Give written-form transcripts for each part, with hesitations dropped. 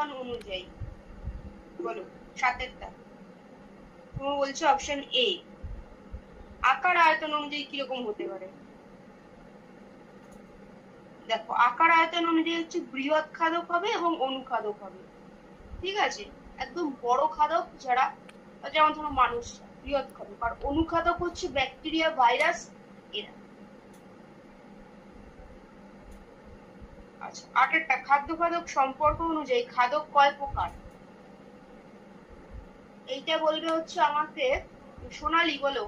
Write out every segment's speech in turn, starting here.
আয়তন অনুযায়ী। বলো 7-টা। তুমি বলছো অপশন এ। আকার আয়তন অনুযায়ী কিরকম হতে পারে? দেখো, আকার আয়তন অনুযায়ী হচ্ছে বৃহৎ খাদক হবে এবং অনুখাদক হবে। ঠিক আছে, একদম বড় খাদক যারা, যেমন ধরো মানুষ, বৃহৎ খাদক। আর অনুখাদক হচ্ছে ব্যাকটেরিয়া, ভাইরাস, এরা। আচ্ছা, 8-টা। খাদ্য খাদক সম্পর্ক অনুযায়ী খাদক কয় প্রকার? এইটা বলবে হচ্ছে আমাকে সোনালী। বলো।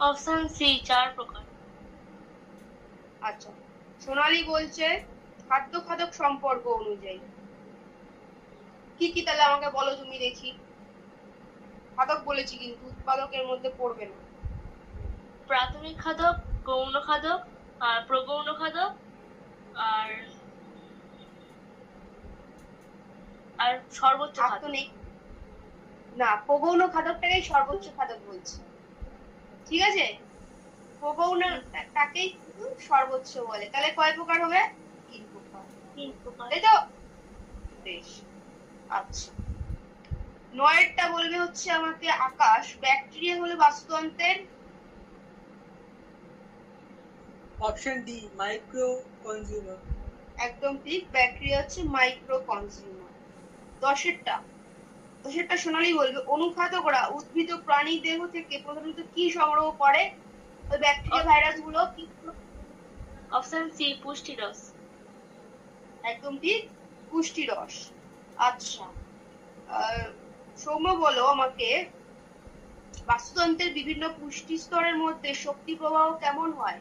অপশন সি, 4 প্রকার। আচ্ছা, সোনালী বলছে খাদ্য খাদক সম্পর্ক অনুযায়ী। কি কি তাহলে আমাকে বলো তুমি দেখি। খাদক বলেছি কিন্তু উৎপাদকের মধ্যে পড়বে না। প্রাথমিক খাদক, গৌণ খাদক, আর প্রগৌণ খাদক, আর সর্বোচ্চ খাদক। নেই না, প্রগৌণ খাদকটাকেই সর্বোচ্চ খাদক বলছি। ঠিক আছে, প্রগৌণটাকেই সর্বোচ্চ বলে। তাহলে কয় প্রকার হবে? 3 প্রকার। 3 প্রকার, তাই তো? বেশ। আচ্ছা, 9-টা বলবে হচ্ছে আমাকে আকাশ ব্যাকটেরিয়া হলো বাস্তুতন্ত্রের। Option D, micro consumer. একদম ঠিক, ব্যাকটেরিয়া হচ্ছে মাইক্রো কনজিউমার। 10-টা সোনালী বলবে অনুখাদকরা উদ্ভিদ ও প্রাণী দেহ থেকে প্রধানত কি সংগ্রহ করে? ওই ব্যাকটেরিয়া, ভাইরাস গুলো কি? অপশন সি, পুষ্টিরস। একদম ঠিক, পুষ্টিরস। আচ্ছা, সৌম্য বলো আমাকে বাস্তুতন্ত্রের বিভিন্ন পুষ্টি স্তরের মধ্যে শক্তি প্রবাহ কেমন হয়?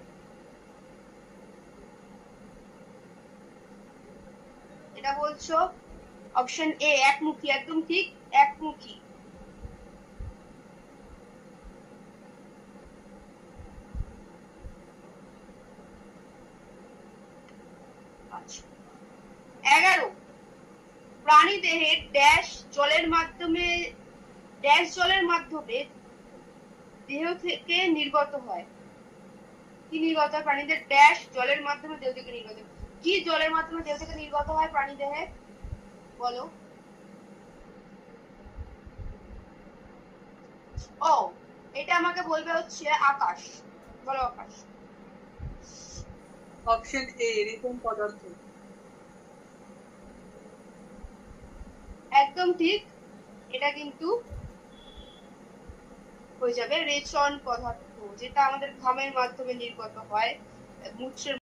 এটা বলছো অপশন এ, একমুখী। একদম ঠিক, একমুখী। আচ্ছা, 11, প্রাণী দেহের ড্যাশ জলের মাধ্যমে দেহ থেকে নির্গত হয়। কি নির্গত হয় প্রাণীদের? ড্যাশ জলের মাধ্যমে দেহ থেকে নির্গত। কি জলের মাধ্যমে দেহ থেকে নির্গত হয় প্রাণী দেহে? বলো। ও, এটা আমাকে বলবে হচ্ছে আকাশ। বলো আকাশ। অপশন এ, রেশম পদার্থ। একদম ঠিক, এটা কিন্তু হয়ে যাবে রেচন পদার্থ, যেটা আমাদের ঘামের মাধ্যমে নির্গত হয়, মূত্রের